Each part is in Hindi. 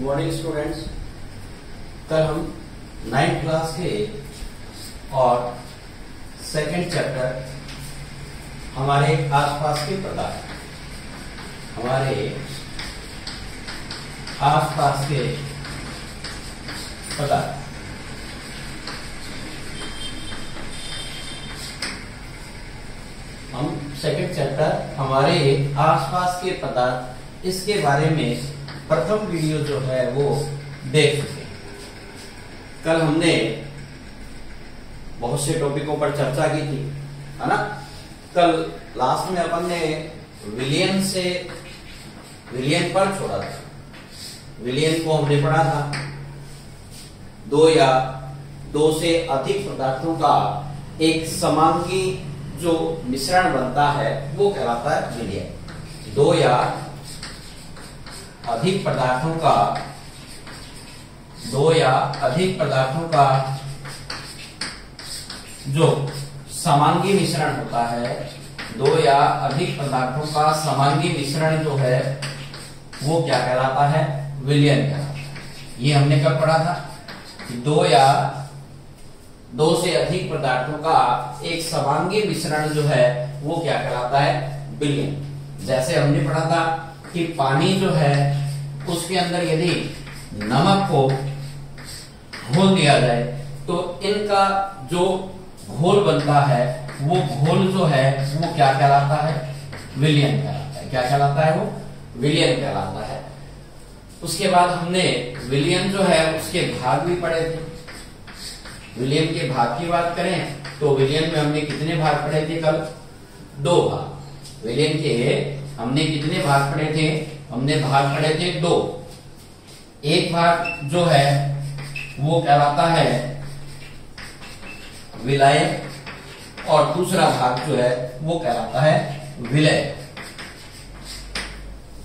Good morning students. कल हम 9th क्लास के और सेकंड चैप्टर हमारे आसपास के पदार्थ हम सेकंड चैप्टर हमारे आसपास के पदार्थ इसके बारे में प्रथम वीडियो जो है वो देख चुके हैं। कल हमने बहुत से टॉपिकों पर चर्चा की थी, है ना। कल लास्ट में अपन ने विलियन पर छोड़ा था। विलियन को हमने पढ़ा था, दो या दो से अधिक पदार्थों का एक समांगी जो मिश्रण बनता है वो कहलाता है विलियन। दो या अधिक पदार्थों का जो समांगी मिश्रण होता है, दो या अधिक पदार्थों का समांगी मिश्रण जो है वो क्या कहलाता है? विलियन कहलाता है। ये हमने कब पढ़ा था? दो से अधिक पदार्थों का एक समांगी मिश्रण जो है वो क्या कहलाता है? विलियन। जैसे हमने पढ़ा था कि पानी जो है उसके अंदर यदि नमक को घोल दिया जाए तो इनका जो घोल बनता है वो घोल जो है वो क्या कहलाता है? विलियन कहलाता है। क्या कहलाता है? वो विलियन कहलाता है। उसके बाद हमने विलियन जो है उसके भाग भी पढ़े थे। विलियन के भाग की बात करें तो विलियन में हमने कितने भाग पढ़े थे? कल 2 भाग। विलियन के हमने कितने भाग पढ़े थे? हमने भाग पढ़े थे 2। एक भाग जो है वो कहलाता है विलय और दूसरा भाग जो है वो कहलाता है विलय।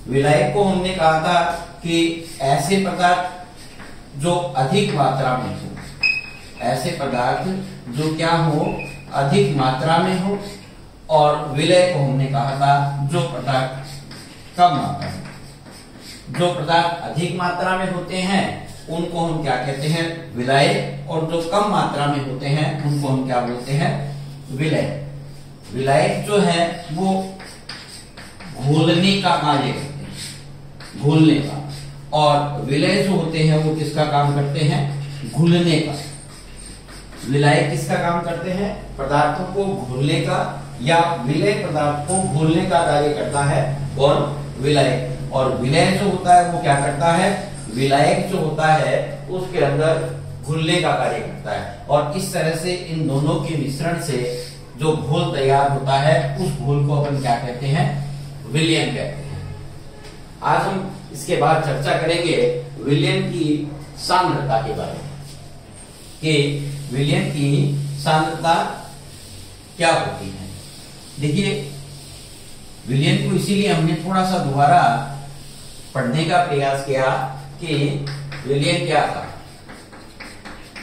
विलय को हमने कहा था कि ऐसे पदार्थ जो अधिक मात्रा में हो, ऐसे पदार्थ जो क्या हो? अधिक मात्रा में हो। और विलय को हमने कहा था जो पदार्थ कम मात्रा में। जो पदार्थ अधिक मात्रा में होते हैं उनको हम क्या कहते हैं? विलय। और जो कम मात्रा में होते हैं उनको हम क्या बोलते हैं? विलय। विलय जो है वो घोलने का कार्य करते हैं, घोलने का। और विलय जो होते हैं वो किसका काम करते हैं? घुलने का। विलय किसका काम करते हैं? पदार्थों को घोलने का, या विलय पदार्थ को घोलने का कार्य करता है कौन? विलय। और विलय जो होता है वो क्या करता है? विलायक जो होता है उसके अंदर घुलने का कार्य करता है। और इस तरह से इन दोनों के मिश्रण से जो घोल तैयार होता है उस घोल को अपन क्या कहते हैं? विलियन कहते हैं। आज हम इसके बाद चर्चा करेंगे विलियन की सांद्रता के बारे में, कि विलियन की सांद्रता क्या होती है। देखिए, विलियन को इसीलिए हमने थोड़ा सा दोबारा पढ़ने का प्रयास किया कि विलियन क्या था।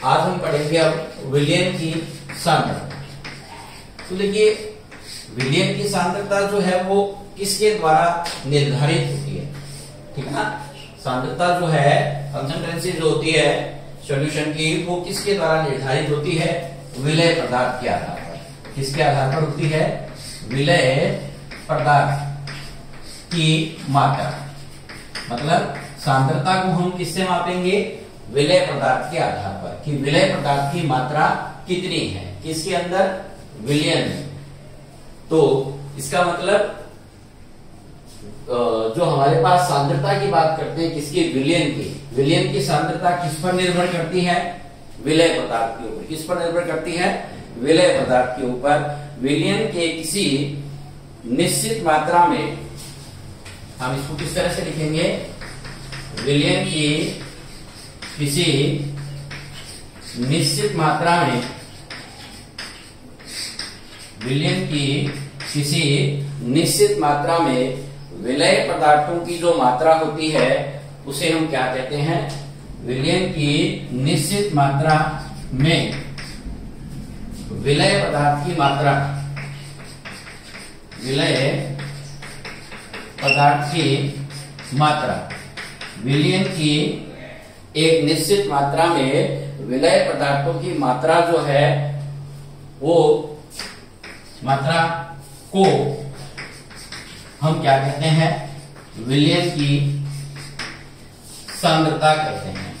आज हम पढ़ेंगे अब विलियन की सांद्रता। तो देखिए, विलियन की सांद्रता जो है वो किसके द्वारा निर्धारित होती है? ठीक है ना। सांद्रता जो है, कंसंट्रेंसी जो होती है सॉल्यूशन की, वो किसके द्वारा निर्धारित होती है? विलय पदार्थ के आधार पर। किसके आधार पर होती है? विलय पदार्थ की मात्रा। मतलब सांद्रता को हम किससे मापेंगे? विलय पदार्थ के आधार पर, कि विलय पदार्थ की मात्रा कितनी है किसके अंदर? विलियन में। तो इसका मतलब जो हमारे पास सांद्रता की बात करते हैं किसकी? विलियन की सांद्रता किस पर निर्भर करती है? विलय पदार्थ के ऊपर। किस पर निर्भर करती है? विलय पदार्थ के ऊपर। विलियन के किसी निश्चित मात्रा में, हम इसको किस तरह से लिखेंगे? विलियन की किसी निश्चित मात्रा में, विलियन की किसी निश्चित मात्रा में विलय पदार्थों की जो मात्रा होती है उसे हम क्या कहते हैं? विलियन की निश्चित मात्रा में विलय पदार्थ की मात्रा, विलय पदार्थ की मात्रा विलयन की एक निश्चित मात्रा में विलय पदार्थों की मात्रा जो है वो मात्रा को हम क्या कहते हैं, विलयन की सांद्रता कहते हैं,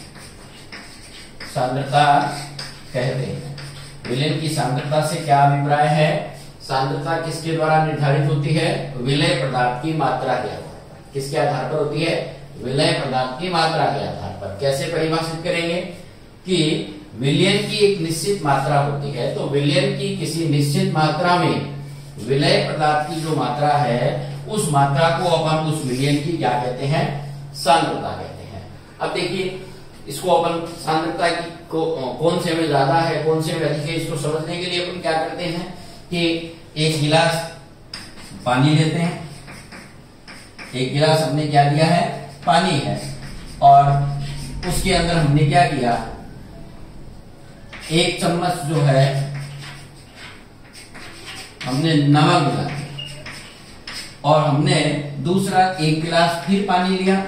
सांद्रता कहते हैं। विलयन की सांद्रता से क्या अभिप्राय है, सांद्रता किसके द्वारा निर्धारित होती है, विलय पदार्थ की मात्रा के आधार पर। किसके आधार पर होती है, विलय पदार्थ की मात्रा के आधार पर। कैसे परिभाषित करेंगे कि विलयन की एक निश्चित मात्रा होती है, तो विलयन की किसी निश्चित मात्रा में विलय पदार्थ की जो मात्रा है उस मात्रा को अपन उस विलयन की क्या कहते हैं, सांद्रता कहते हैं। अब देखिए इसको अपन सांद्रता की कौन से में ज्यादा है कौन से में अधिक है, इसको समझने के लिए अपन क्या करते हैं कि एक गिलास पानी लेते हैं, एक गिलास हमने क्या लिया है, पानी है, और उसके अंदर हमने क्या किया, एक चम्मच जो है हमने नमक मिला दिया, और हमने दूसरा एक गिलास फिर पानी लिया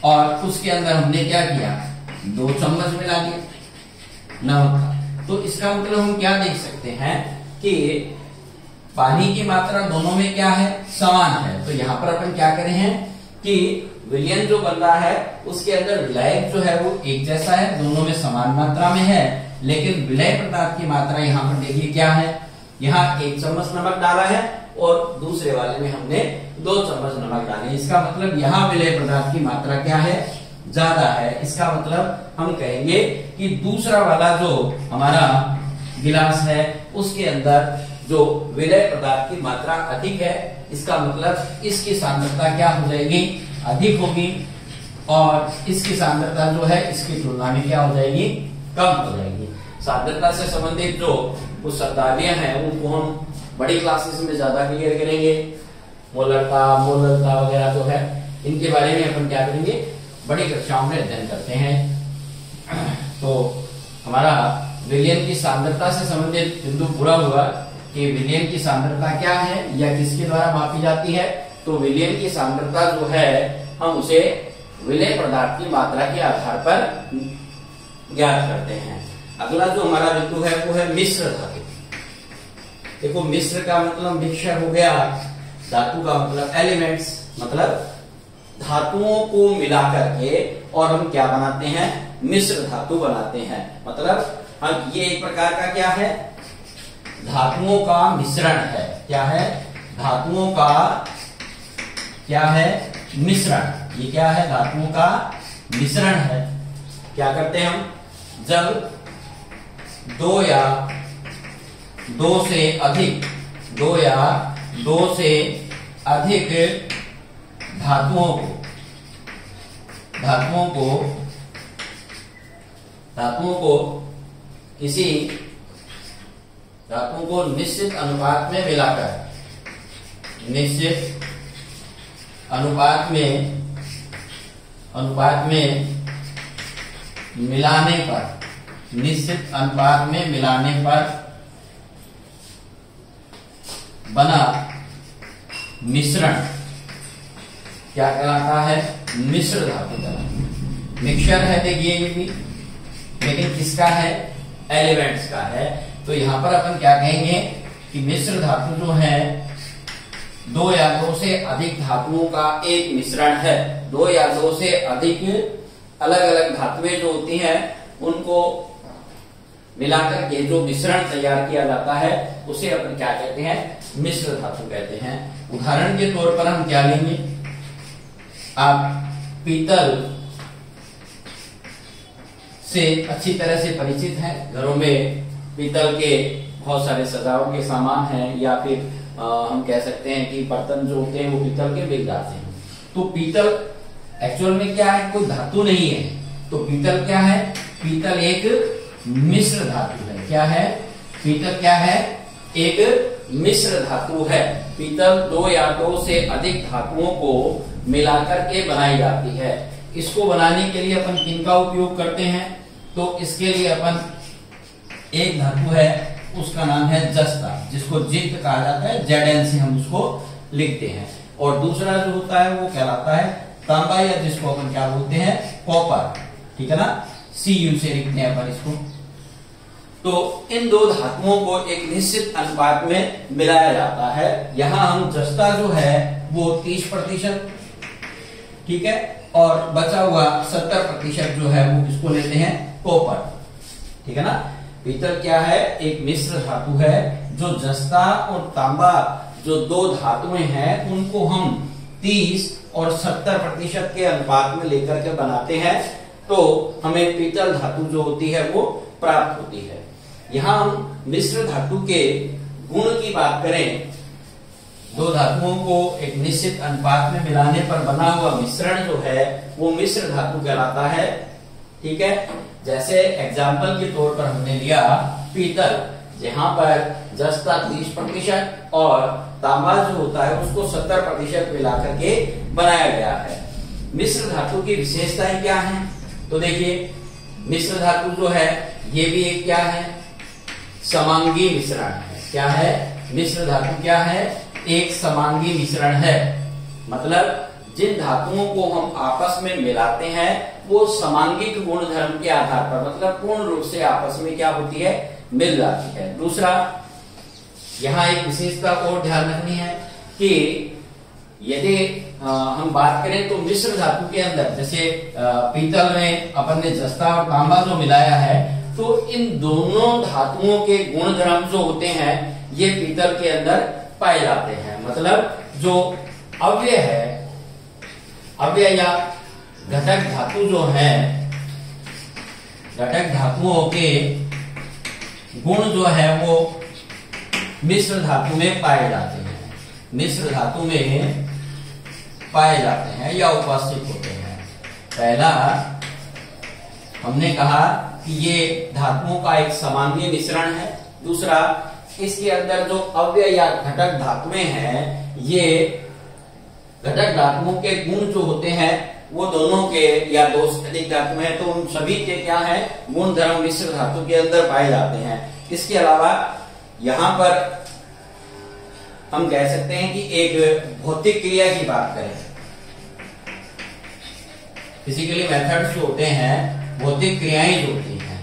और उसके अंदर हमने क्या किया, 2 चम्मच मिला दिया नमक का। तो इसका मतलब हम क्या देख सकते हैं कि पानी की मात्रा दोनों में क्या है, समान है। तो यहाँ पर अपन क्या करें हैं कि विलयन जो बन रहा है उसके अंदर विलायक जो है वो एक जैसा है, दोनों में समान मात्रा में है, लेकिन विलय पदार्थ की मात्रा यहाँ पर देखिए क्या है, यहाँ 1 चम्मच नमक डाला है और दूसरे वाले में हमने 2 चम्मच नमक डाले। इसका मतलब यहाँ विलय पदार्थ की मात्रा क्या है, ज्यादा है। इसका मतलब हम कहेंगे कि दूसरा वाला जो हमारा गिलास है उसके अंदर जो विलय पदार्थ की मात्रा अधिक है। इसका मतलब इसकी सांद्रता क्या हो जाएगी, अधिक होगी, और इसकी सांद्रता जो है इसकी तुलना में क्या हो जाएगी, कम हो जाएगी। सांद्रता से संबंधित जो कुछ शब्दावलियां हैं उनको हम बड़ी क्लासेस में ज्यादा क्लियर करेंगे। मोलरता, मोलरता वगैरह जो है इनके बारे में अपन क्या करेंगे, बड़ी कक्षाओं में अध्ययन करते हैं। तो हमारा विलयन की सांद्रता से संबंधित बिंदु पूरा हुआ कि विलयन की सांद्रता क्या है या किसके द्वारा मापी जाती है। तो विलयन की सांद्रता जो है हम उसे विलय पदार्थ की मात्रा के आधार पर ज्ञात करते हैं। अगला जो हमारा बिंदु है वो है मिश्र धातु। देखो मिश्र का मतलब मिक्सचर हो गया, धातु का मतलब एलिमेंट्स, मतलब धातुओं को मिलाकर के और हम क्या बनाते हैं, मिश्र धातु बनाते हैं। मतलब हम ये एक प्रकार का क्या है, धातुओं का मिश्रण है। क्या है, धातुओं का क्या है, मिश्रण। ये क्या है, धातुओं का मिश्रण है। क्या करते हैं हम, जब 2 या 2 से अधिक धातुओं को निश्चित अनुपात में मिलाकर, निश्चित अनुपात में मिलाने पर, निश्चित अनुपात में मिलाने पर बना मिश्रण क्या कहलाता है, मिश्र धातु कहलाता। मिक्सचर है देखिए ये भी, लेकिन किसका है, एलिमेंट्स का है। तो यहां पर अपन क्या कहेंगे कि मिश्र धातु जो है 2 या 2 से अधिक धातुओं का एक मिश्रण है। 2 या 2 से अधिक अलग अलग धातुएं जो होती हैं उनको मिलाकर के जो मिश्रण तैयार किया जाता है उसे अपन क्या कहते हैं, मिश्र धातु कहते हैं। उदाहरण के तौर पर हम क्या लेंगे, आप पीतल से अच्छी तरह से परिचित हैं, घरों में पीतल के बहुत सारे सजावट के सामान हैं, या फिर हम कह सकते हैं कि बर्तन जो होते हैं वो पीतल के बिक जाते हैं। तो पीतल एक्चुअल में क्या है, कोई धातु नहीं है। तो पीतल क्या है, पीतल एक मिश्र धातु है। क्या है, पीतल क्या है, एक मिश्र धातु है। पीतल 2 या 2 से अधिक धातुओं को मिलाकर के बनाई जाती है। इसको बनाने के लिए अपन किन का उपयोग करते हैं, तो इसके लिए अपन एक धातु है उसका नाम है जस्ता, जिसको जिक्त कहा जाता है, Zn से हम उसको लिखते हैं। और दूसरा जो होता है वो कहलाता है तांबा, या जिसको अपन क्या बोलते हैं, कॉपर, ठीक है ना, Cu से लिखते हैं अपन इसको। तो इन दो धातुओं को एक निश्चित अनुपात में मिलाया जाता है। यहां हम जस्ता जो है वो 30%, ठीक है, और बचा हुआ 70% जो है वो किसको लेते हैं, कॉपर, ठीक है ना। पीतल क्या है, एक मिश्र धातु है जो जस्ता और तांबा जो दो धातुएं हैं उनको हम 30 और 70% के अनुपात में लेकर के बनाते हैं, तो हमें पीतल धातु जो होती है वो प्राप्त होती है। यहां हम मिश्र धातु के गुण की बात करें, दो धातुओं को एक निश्चित अनुपात में मिलाने पर बना हुआ मिश्रण जो है वो मिश्र धातु कहलाता है, ठीक है। जैसे एग्जाम्पल के तौर पर हमने लिया पीतल, जहां पर जस्ता 30% और तांबा जो होता है उसको 70% मिला करके बनाया गया है। मिश्र धातु की विशेषताएं क्या हैं, तो देखिए मिश्र धातु जो है ये भी एक क्या है, समांगी मिश्रण है। क्या है, मिश्र धातु क्या है, एक समांगी मिश्रण है। मतलब जिन धातुओं को हम आपस में मिलाते हैं वो समांगिक गुण धर्म के आधार पर, मतलब पूर्ण रूप से आपस में क्या होती है, मिल जाती है। दूसरा, यहाँ एक विशेषता और ध्यान रखनी है कि यदि हम बात करें तो मिश्र धातु के अंदर, जैसे पीतल में अपन ने जस्ता और तांबा जो मिलाया है, तो इन दोनों धातुओं के गुण धर्म जो होते हैं ये पीतल के अंदर पाए जाते हैं। मतलब जो अव्यय है, अव्यय या घटक धातु जो है, घटक धातुओं के गुण जो है वो मिश्र धातु में पाए जाते हैं, मिश्र धातु में पाए जाते हैं या उपस्थित होते हैं। पहला हमने कहा कि ये धातुओं का एक समांगी मिश्रण है। दूसरा, इसके अंदर जो अव्यय या घटक धातुएं हैं, ये घटक धातुओं के गुण जो होते हैं वो दोनों के या दो से अधिक धातु हैं तो उन सभी के क्या है, गुण धर्म मिश्र धातु के अंदर पाए जाते हैं। इसके अलावा यहाँ पर हम कह सकते हैं कि एक भौतिक क्रिया की बात करें, फिजिकली मेथड्स जो होते हैं, भौतिक क्रियाएं जो होती हैं,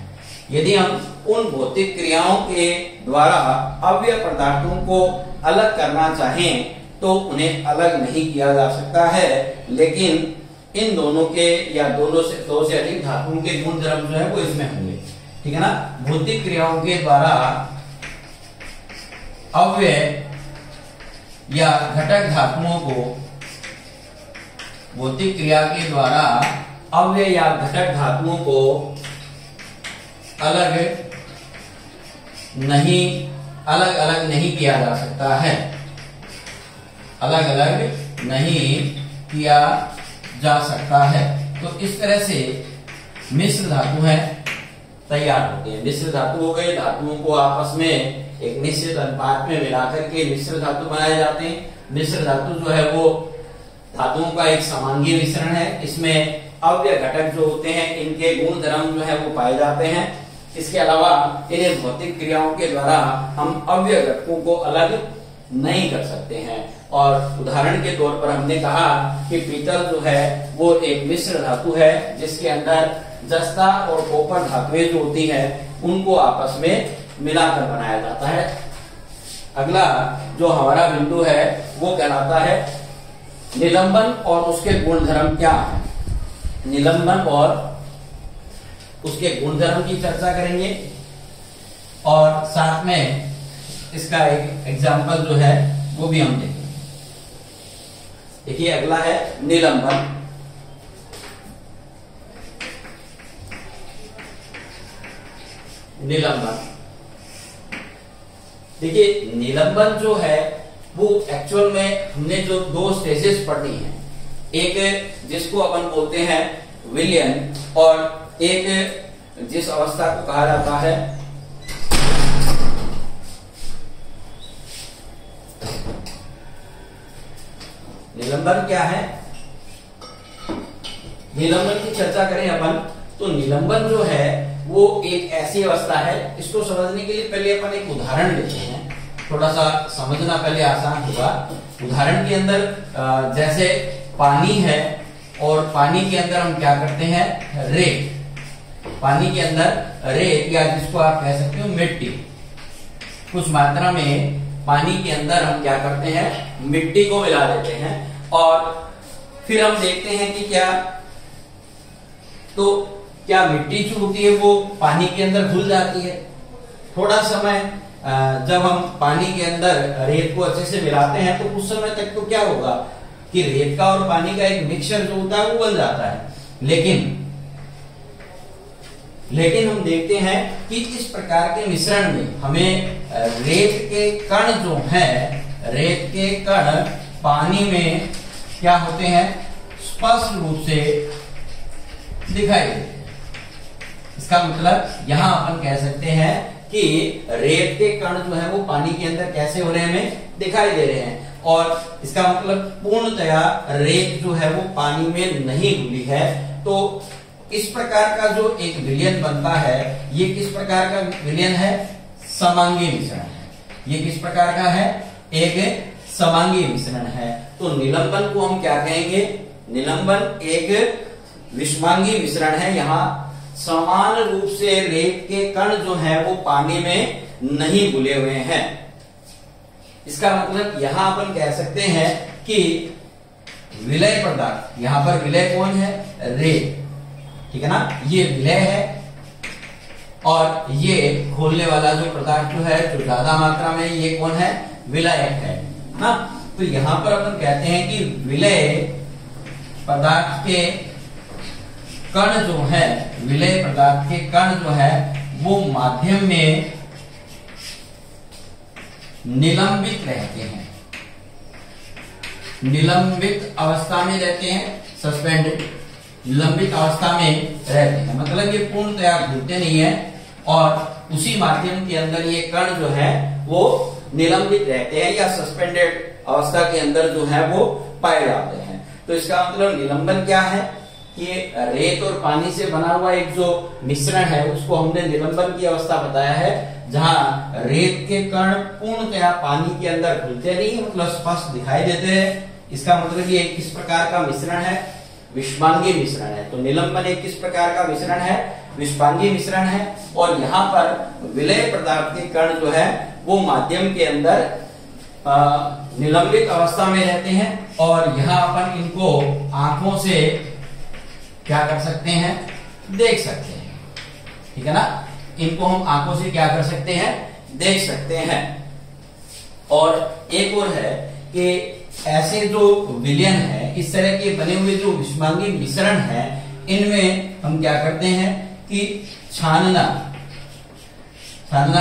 यदि हम उन भौतिक क्रियाओं के द्वारा अव्यय पदार्थों को अलग करना चाहें तो उन्हें अलग नहीं किया जा सकता है, लेकिन इन दोनों के या दो से अधिक धातुओं के गुण धर्म जो है वो इसमें होंगे, ठीक है ना। भौतिक क्रियाओं के द्वारा अव्यय या घटक धातुओं को, भौतिक क्रिया के द्वारा अव्यय या घटक धातुओं को अलग अलग नहीं किया जा सकता है, अलग अलग नहीं किया जा सकता है। तो इस तरह से मिश्र धातु है तैयार होते हैं। मिश्र धातु हो गए, धातुओं को आपस में एक निश्चित अनुपात में मिलाकर के मिश्र धातु बनाए जाते हैं। मिश्र धातु जो है वो धातुओं का एक समांगी मिश्रण है, इसमें अव्यय घटक जो होते हैं इनके गुण धर्म जो है वो पाए जाते हैं। इसके अलावा इन्हें भौतिक क्रियाओं के द्वारा हम अव्यय घटकों को अलग नहीं कर सकते हैं। और उदाहरण के तौर पर हमने कहा कि पीतल जो है वो एक मिश्र धातु है जिसके अंदर जस्ता और कॉपर धातुएं जो होती है उनको आपस में मिलाकर बनाया जाता है। अगला जो हमारा बिंदु है वो कहलाता है निलंबन और उसके गुणधर्म क्या है। निलंबन और उसके गुणधर्म की चर्चा करेंगे और साथ में इसका एक एग्जाम्पल जो है वो भी हम देखेंगे। देखिए अगला है निलंबन। निलंबन देखिए निलंबन जो है वो एक्चुअल में हमने जो दो स्टेजेस पढ़ी हैं, एक जिसको अपन बोलते हैं विलयन और एक जिस अवस्था को कहा जाता है निलंबन। क्या है निलंबन की चर्चा करें अपन तो निलंबन जो है वो एक ऐसी अवस्था है, इसको समझने के लिए पहले अपन एक उदाहरण लेते हैं, थोड़ा सा समझना पहले आसान होगा। उदाहरण के अंदर जैसे पानी है और पानी के अंदर हम क्या करते हैं, रेत। पानी के अंदर रेत या जिसको आप कह सकते हो मिट्टी, कुछ मात्रा में पानी के अंदर हम क्या करते हैं, मिट्टी को मिला देते हैं और फिर हम देखते हैं कि क्या मिट्टी जो होती है वो पानी के अंदर घुल जाती है। थोड़ा समय जब हम पानी के अंदर रेत को अच्छे से मिलाते हैं तो उस समय तक तो क्या होगा कि रेत का और पानी का एक मिक्सचर जो होता है वो बन जाता है। लेकिन हम देखते हैं कि इस प्रकार के मिश्रण में हमें रेत के कण जो है, रेत के कण पानी में क्या होते हैं, स्पष्ट रूप से दिखाई देते हैं। इसका मतलब यहां अपन कह सकते हैं कि रेत के कण जो है वो पानी के अंदर कैसे हो रहे हैं, हमें दिखाई दे रहे हैं। और इसका मतलब पूर्णतया रेत जो है वो पानी में नहीं घुली है। तो इस प्रकार का जो एक विलयन बनता है, ये किस प्रकार का विलयन है, समांगी मिश्रण है। ये किस प्रकार का है, एक समांगी मिश्रण है। तो निलंबन को हम क्या कहेंगे, निलंबन एक विषमांगी मिश्रण है। यहाँ समान रूप से रेत के कण जो है वो पानी में नहीं घुले हुए हैं। इसका मतलब यहां अपन कह सकते हैं कि विलय पदार्थ, यहां पर विलय कौन है, रेत, ठीक है ना, ये विलय है और ये घोलने वाला जो पदार्थ जो है जो ज्यादा मात्रा में, ये कौन है, विलायक है ना। तो यहां पर अपन कहते हैं कि विलय पदार्थ के कण जो है, विलय पदार्थ के कण जो है वो माध्यम में निलंबित रहते हैं, निलंबित अवस्था में रहते हैं, सस्पेंडेड, निलंबित अवस्था में रहते हैं। मतलब ये पूर्णतया घूमते नहीं है और उसी माध्यम के अंदर ये कण जो है वो निलंबित रहते हैं या सस्पेंडेड अवस्था के अंदर जो है वो पाए जाते हैं। तो इसका मतलब निलंबन क्या है कि रेत और पानी से बना हुआ एक जो मिश्रण है उसको हमने निलंबन की अवस्था बताया है, जहां रेत के कण पूर्णतया पानी के अंदर घुलते नहीं, मतलब स्पष्ट दिखाई देते हैं। इसका मतलब ये किस प्रकार का मिश्रण है, विषमांगी मिश्रण है। तो निलंबन एक किस प्रकार का मिश्रण है, विषमांगी मिश्रण है। और यहाँ पर विलय पदार्थ के कण जो है वो माध्यम के अंदर निलंबित अवस्था में रहते हैं और यहाँ अपन इनको आंखों से क्या कर सकते हैं, देख सकते हैं, ठीक है ना। इनको हम आंखों से क्या कर सकते हैं, देख सकते हैं। और एक और है कि ऐसे जो विलयन है, इस तरह के बने हुए जो विषमांगी मिश्रण है, इनमें हम क्या करते हैं कि छानना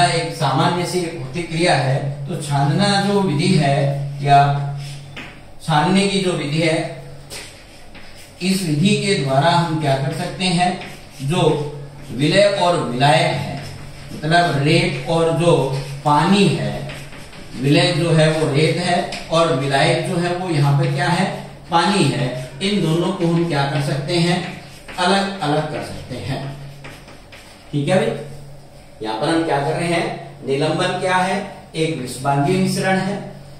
एक सामान्य सी होती क्रिया है। तो छानना जो विधि है या छानने की जो विधि है, इस विधि के द्वारा हम क्या कर सकते हैं, जो विलय और विलायक है, मतलब रेत और जो पानी है, विलय जो है वो रेत है और विलायक जो है वो यहाँ पे क्या है, पानी है। इन दोनों को हम क्या कर सकते हैं, अलग अलग कर सकते हैं, ठीक है भाई। यहाँ पर हम क्या कर रहे हैं, निलंबन क्या है, एक विषमांगी मिश्रण है।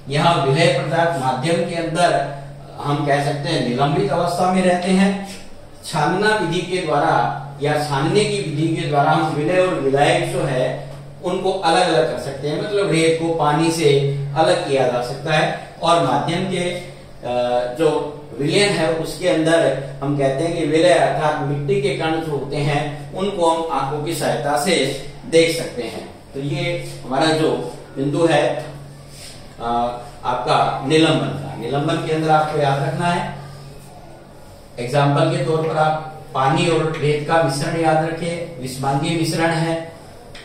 यहाँ विलय पदार्थ माध्यम के अंदर हम कह सकते हैं निलंबित अवस्था में रहते हैं। छानना विधि के द्वारा या छानने की विधि के द्वारा हम विलय और विलायक जो है उनको अलग अलग कर सकते हैं, मतलब रेत को पानी से अलग किया जा सकता है। और माध्यम के जो विलयन है उसके अंदर हम कहते हैं कि विलय अर्थात मिट्टी के कण जो होते हैं उनको हम आंखों की सहायता से देख सकते हैं। तो ये हमारा जो बिंदु है आपका निलंबन का। निलंबन के अंदर आपको याद रखना है, एग्जाम्पल के तौर पर आप पानी और रेत का मिश्रण याद रखें, विषमांगी मिश्रण है।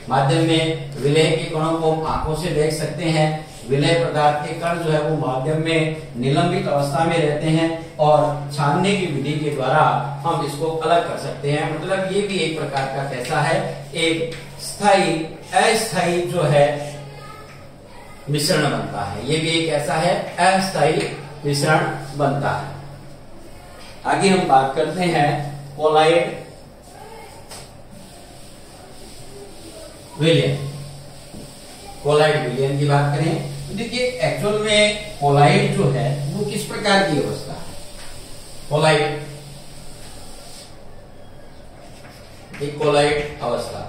माध्यम में विलय के कणों को आंखों से देख सकते हैं। विलय पदार्थ के कण जो है वो माध्यम में निलंबित अवस्था में रहते हैं और छानने की विधि के द्वारा हम इसको अलग कर सकते हैं। मतलब ये भी एक प्रकार का कैसा है, एक स्थायी अस्थायी जो है मिश्रण बनता है। ये भी एक ऐसा है अस्थायी मिश्रण बनता है। आगे हम बात करते हैं कोलाइड विलयन। कोलाइड विलयन की बात करें तो देखिए एक्चुअल में कोलाइड जो है वो किस प्रकार की अवस्था है। कोलाइड एक कोलाइड अवस्था।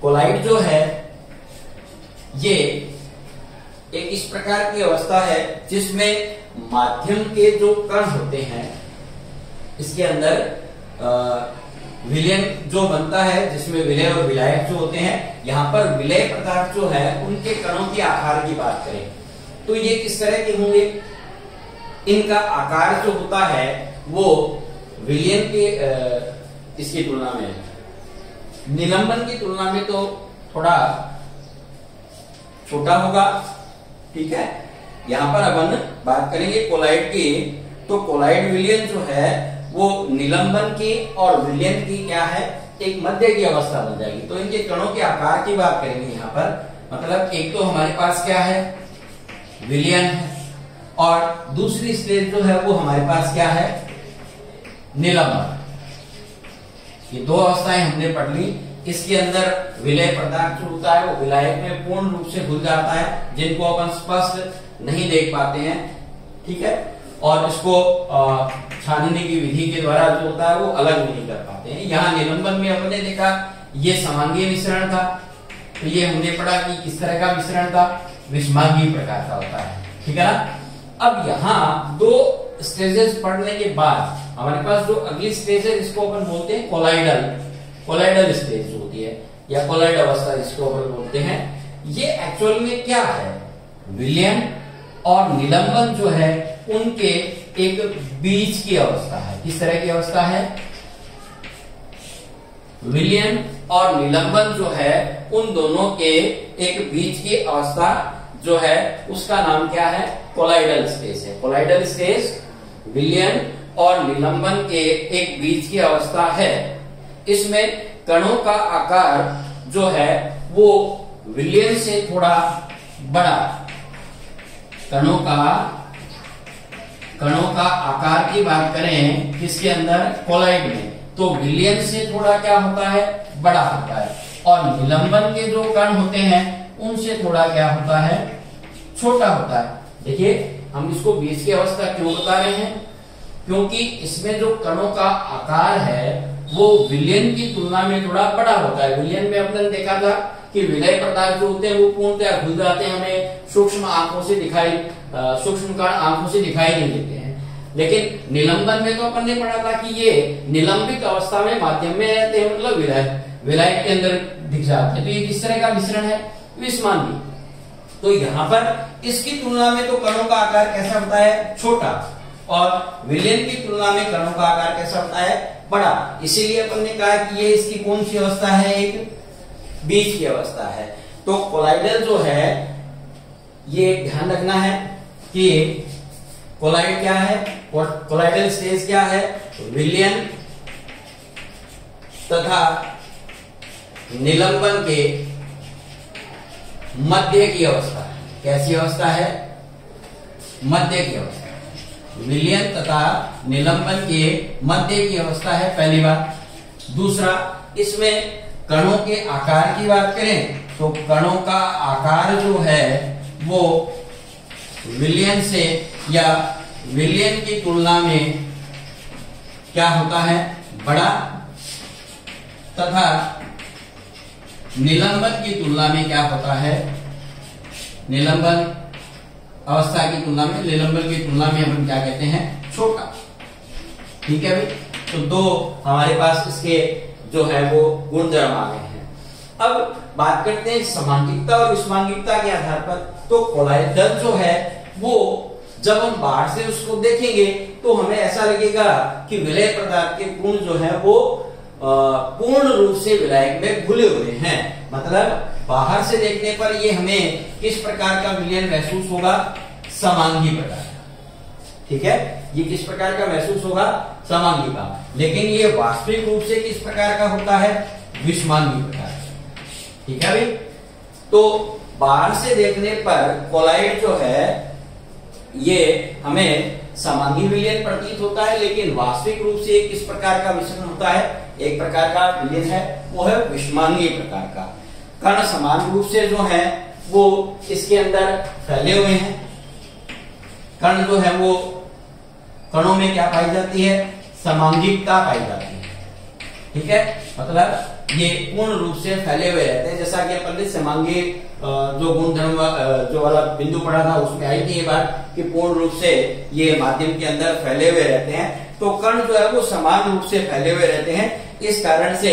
कोलाइड जो है ये एक इस प्रकार की अवस्था है जिसमें माध्यम के जो कण होते हैं, इसके अंदर विलयन जो बनता है, जिसमें विलय और विलायक जो होते हैं, यहां पर विलय पदार्थ जो है उनके कणों के आकार की बात करें तो ये किस तरह के होंगे। इनका आकार जो होता है वो विलयन के इसकी तुलना में, निलंबन की तुलना में तो थोड़ा छोटा होगा। ठीक है, यहां पर अपन बात करेंगे कोलाइड की, तो कोलाइड विलयन जो है वो निलंबन की और विलयन की क्या है, एक मध्य की अवस्था बन जाएगी। तो इनके कणों के आकार की बात करेंगे यहां पर, मतलब एक तो हमारे पास क्या है, विलयन है, और दूसरी स्टेज जो है वो हमारे पास क्या है, निलंबन। ये दो अवस्थाएं हमने पढ़ ली। इसके अंदर विलय पदार्थ जो होता है वो विलायक में पूर्ण रूप से घुल जाता है, जिनको अपन स्पष्ट नहीं देख पाते हैं। ठीक है, और इसको छानने की विधि के द्वारा जो होता है वो अलग नहीं कर पाते हैं। यहाँ निलंबन में अपने देखा ये समांगीय मिश्रण था, तो ये हमने पढ़ा कि किस तरह का मिश्रण था, विषमांगीय प्रकार का होता है। ठीक है ना। अब यहाँ दो स्टेजेस पढ़ने के बाद हमारे पास जो अगली स्टेज है जिसको अपन बोलते हैं कोलाइडल स्टेज जो होती है, या कोलाइड अवस्था जिसको अपन बोलते हैं, ये एक्चुअल में क्या है, विलयन और निलंबन जो है उनके एक बीच की अवस्था है। किस तरह की अवस्था है, विलयन और निलंबन जो है उन दोनों के एक बीच की अवस्था जो है उसका नाम क्या है, कोलाइडल स्टेज है। कोलाइडल स्टेज विलयन और निलंबन के एक बीच की अवस्था है। इसमें कणों का आकार जो है वो विलयन से थोड़ा बड़ा, कणों का आकार की बात करें किसके अंदर, कोलाइड में, तो विलयन से थोड़ा क्या होता है, बड़ा होता है, और निलंबन के जो कण होते हैं उनसे थोड़ा क्या होता है, छोटा होता है। देखिए हम इसको बीच की अवस्था क्यों बता रहे हैं, क्योंकि इसमें जो कणों का आकार है वो विलयन की तुलना में थोड़ा बड़ा होता है। विलयन में अपने देखा था कि विलय पदार्थ जो होते हैं वो पूर्णतः घुल जाते हैं, हमें सूक्ष्म कण आंखों से दिखाई नहीं देते हैं। लेकिन निलंबन में तो अपन ने पढ़ा था कि ये निलंबित अवस्था में माध्यम में रहते हैं, मतलब विलायक के अंदर दिख जाते हैं। तो ये किस तरह का मिश्रण है, विषमांगी। तो यहाँ पर इसकी तुलना में तो कणों का आकार कैसा होता है, छोटा, और विलयन की तुलना में कणों का आकार कैसा होता है, बड़ा। इसीलिए अपन ने कहा कि ये इसकी कौन सी अवस्था है, एक बीच की अवस्था है। तो कोलाइडल जो है, ये ध्यान रखना है कि कोलाइड क्या है, कोलाइडल स्टेज क्या है, विलयन तथा निलंबन के मध्य की अवस्था है। कैसी अवस्था है, मध्य की अवस्था, विलयन तथा निलंबन के मध्य की अवस्था है, पहली बात। दूसरा, इसमें कणों के आकार की बात करें तो कणों का आकार जो है वो विलयन से या विलयन की तुलना में क्या होता है, बड़ा, तथा निलंबन की तुलना में क्या होता है, निलंबन अवस्था की तुलना में, निलंबन की तुलना में हम क्या कहते हैं, छोटा। ठीक है भाई, तो दो हमारे पास इसके जो है वो गुणधर्म आ गए हैं। अब बात करते हैं समांगिकता और विषमांगिकता के आधार पर। तो कोलाइडल जो है वो जब हम बाहर से उसको देखेंगे तो हमें ऐसा लगेगा कि विलय पदार्थ के गुण जो है वो पूर्ण रूप से विलायक में घुले हुए हैं। मतलब बाहर से देखने पर ये हमें किस प्रकार का विलयन महसूस होगा, समांगी प्रकार का। ठीक है, ये किस प्रकार का महसूस होगा, समांगी का। लेकिन ये वास्तविक रूप से किस प्रकार का होता है, विषमांगी प्रकार का। ठीक है भाई, तो बाहर से देखने पर कोलाइड जो है ये हमें समांगी विलयन प्रतीत होता है, लेकिन वास्तविक रूप से किस प्रकार का मिश्रण होता है, एक प्रकार का विलयन है, वो है विषमांगी प्रकार का। कण समान रूप से जो है वो इसके अंदर फैले हुए हैं। कण जो है वो, कणों में क्या पाई जाती है, समांगिकता पाई जाती है। ठीक है, मतलब ये पूर्ण रूप से फैले हुए रहते हैं। जैसा कि अपन ने समांगी जो गुणधर्म जो वाला बिंदु पढ़ा था उसमें आई थी ये बात कि पूर्ण रूप से ये माध्यम के अंदर फैले हुए रहते हैं। तो कण जो है वो समान रूप से फैले हुए रहते हैं। इस कारण से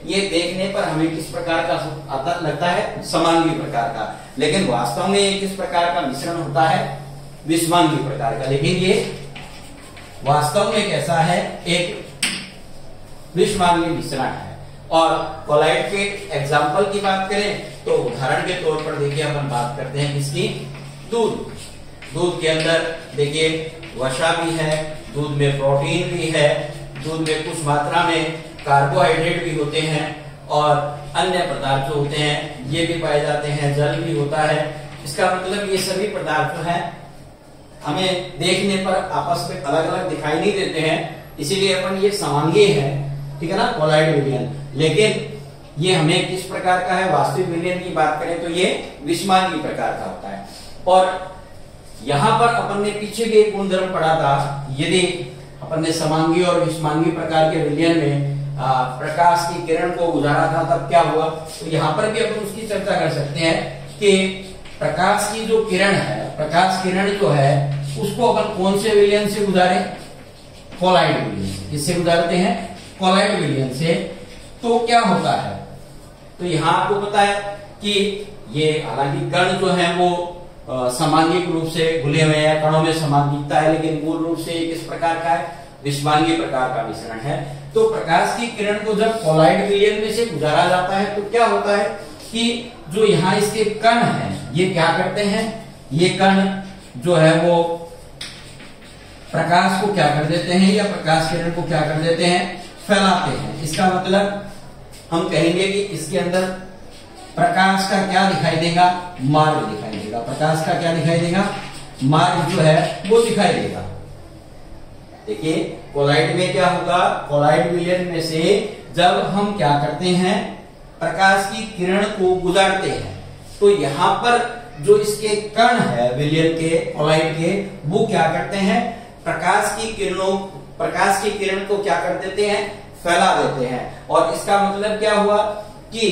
ये देखने पर हमें किस प्रकार का आता लगता है, समांगी प्रकार का, लेकिन वास्तव में ये किस प्रकार का मिश्रण होता है, विषमांगी प्रकार का। लेकिन ये वास्तव में कैसा है, एक विषमांगी मिश्रण है। और कोलाइड के एग्जाम्पल की बात करें तो उदाहरण के तौर पर देखिए अपन बात करते हैं किसकी, दूध। दूध के अंदर देखिए वसा भी है, दूध में प्रोटीन भी है, दूध में कुछ मात्रा में कार्बोहाइड्रेट भी होते हैं और अन्य पदार्थ जो होते हैं ये भी पाए जाते हैं, जल भी होता है। इसका मतलब ये सभी पदार्थ जो है हमें देखने पर आपस में अलग अलग दिखाई नहीं देते हैं, इसीलिए अपन ये समांगी है, ठीक है ना, कोलाइड विलयन। लेकिन ये हमें किस प्रकार का है, वास्तविक विलयन की बात करें तो ये विषमांगी प्रकार का होता है। और यहां पर अपन ने पीछे भी एक गुणधर्म पढ़ा था, यदि अपन ने समांगी और विषमांगी प्रकार के विलयन में प्रकाश की किरण को गुजारा था तब क्या हुआ, तो यहाँ पर भी अपन उसकी चर्चा कर सकते हैं कि प्रकाश की जो किरण है, प्रकाश किरण जो है उसको अपन कौन से विलयन से गुजारे, कोलाइड विलयन से। किससे गुजारते हैं, कोलाइड विलयन से। तो क्या होता है, तो यहाँ आपको पता है कि ये हालांकि कण जो है वो समांगिक रूप से घुले हुए हैं, कणों में समांगिकता है, लेकिन मूल रूप से ये किस प्रकार का है, विषमांगी प्रकार का मिश्रण है। तो प्रकाश की किरण को जब कोलाइड विलयन में से गुजारा जाता है तो क्या होता है कि जो यहाँ इसके कण हैं ये क्या करते हैं, ये कण जो है वो प्रकाश को क्या कर देते हैं, या प्रकाश किरण को क्या कर देते हैं, फैलाते हैं। इसका मतलब हम कहेंगे कि इसके अंदर प्रकाश का क्या दिखाई देगा, मार्ग दिखाई देगा। प्रकाश का क्या दिखाई देगा, मार्ग जो है वो दिखाई देगा। देखिए कोलाइड में क्या होगा, कोलाइड विलयन में से जब हम क्या करते हैं, प्रकाश की किरण को गुजारते हैं, तो यहाँ पर जो इसके कण है विलयन के, कोलाइड के, वो क्या करते हैं, प्रकाश की किरण को क्या कर देते हैं, फैला देते हैं। और इसका मतलब क्या हुआ कि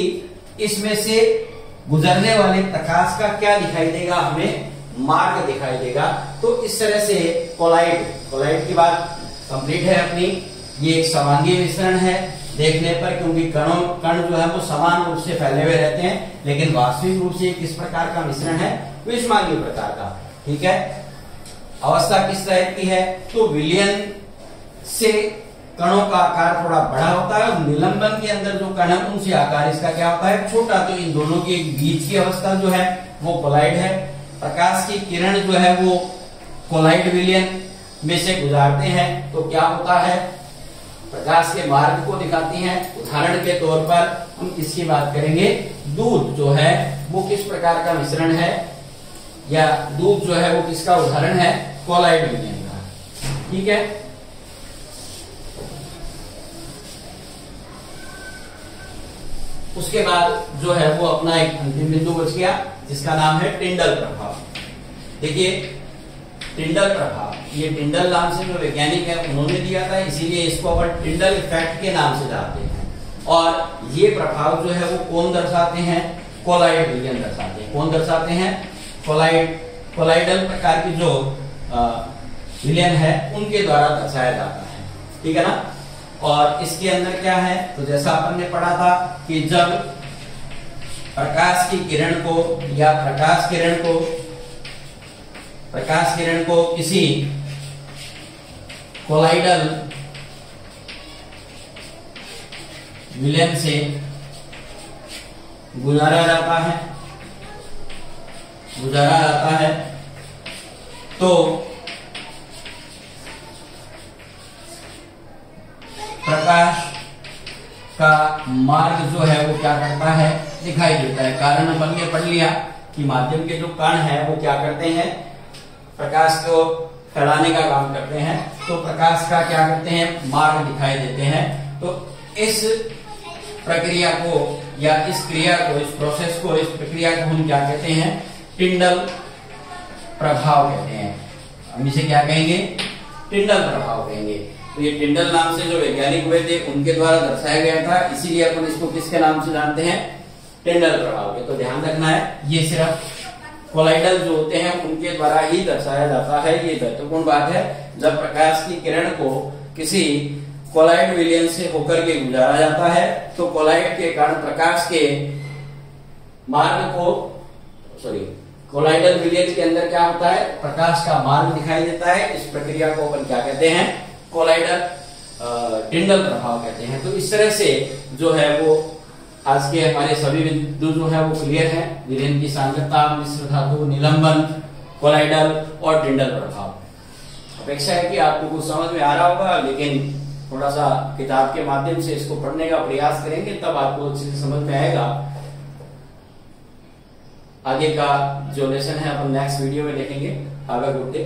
इसमें से गुजरने वाले प्रकाश का क्या दिखाई देगा, हमें मार्ग दिखाई देगा। तो इस तरह से कोलाइड की बात कंप्लीट है अपनी। ये एक समांगी मिश्रण है देखने पर, क्योंकि कण जो है वो समान रूप से फैले हुए रहते हैं, लेकिन वास्तविक रूप से किस प्रकार का मिश्रण है, विषमांगी प्रकार का। ठीक है, अवस्था किस तरह की है, तो विलयन से कणों का आकार थोड़ा बड़ा होता है और निलंबन के अंदर जो कण है उनसे आकार इसका क्या होता है, छोटा। तो इन दोनों के बीच की अवस्था जो है वो कोलाइड है। प्रकाश की किरण जो है वो कोलाइड विलयन में से गुजारते हैं तो क्या होता है, प्रकाश के मार्ग को दिखाती हैं। उदाहरण के तौर पर हम किसकी बात करेंगे, दूध जो है वो किस प्रकार का मिश्रण है, या दूध जो है वो किसका उदाहरण है, कोलाइड विलयन का। ठीक है, उसके बाद जो है वो अपना एक अंतिम बिंदु बच गया जिसका नाम है टिंडल प्रभाव। देखिए टिंडल प्रभाव, ये टिंडल नाम से जो वैज्ञानिक है उन्होंने दिया था, इसीलिए इसको अपन टिंडल इफेक्ट के नाम से जानते हैं। और ये प्रभाव जो है वो कौन दर्शाते हैं, कोलाइड विलयन दर्शाते हैं। कौन दर्शाते हैं, कोलाइडल प्रकार की जो विलयन है उनके द्वारा दर्शाया जाता है। ठीक है ना। और इसके अंदर क्या है, तो जैसा अपन ने पढ़ा था कि जब प्रकाश की किरण को या प्रकाश किरण को किसी कोलाइडल विलयन से गुजारा जाता है तो प्रकाश का मार्ग जो है वो क्या करता है, दिखाई देता है। कारण अपन ने पढ़ लिया कि माध्यम के जो कण है वो क्या करते हैं, प्रकाश को फैलाने का काम करते हैं। तो प्रकाश का क्या करते हैं, मार्ग दिखाई देते हैं। तो इस प्रक्रिया को या इस क्रिया को, इस प्रोसेस को, इस प्रक्रिया को हम क्या कहते हैं, टिंडल प्रभाव कहते हैं। हम इसे क्या कहेंगे, टिंडल प्रभाव कहेंगे। तो ये टिंडल नाम से जो वैज्ञानिक हुए थे उनके द्वारा दर्शाया गया था, इसीलिए अपन इसको किसके नाम से जानते हैं, टिंडल प्रभाव। ये तो ध्यान रखना है, ये सिर्फ कोलाइडल जो होते हैं उनके द्वारा ही दर्शाया जाता है, ये महत्वपूर्ण बात है। जब प्रकाश की किरण को किसी कोलाइड विलयन से होकर के गुजारा जाता है तो कोलाइड के कारण प्रकाश के मार्ग को कोलाइडल विलयन के अंदर क्या होता है, प्रकाश का मार्ग दिखाई देता है। इस प्रक्रिया को अपन क्या कहते हैं, कोलाइडल टिंडल प्रभाव कहते हैं। तो इस तरह से जो है वो आज के हमारे सभी बिंदु जो है वो क्लियर है। विलयन की सांद्रता, मिश्र धातु, निलंबन, कोलाइडल और टिंडल प्रभाव। अपेक्षा है कि आपको कुछ समझ में आ रहा होगा, लेकिन थोड़ा सा किताब के माध्यम से इसको पढ़ने का प्रयास करेंगे तब आपको अच्छे से समझ में आएगा। आगे का जो लेसन है अपन नेक्स्ट वीडियो में देखेंगे। Have a good day.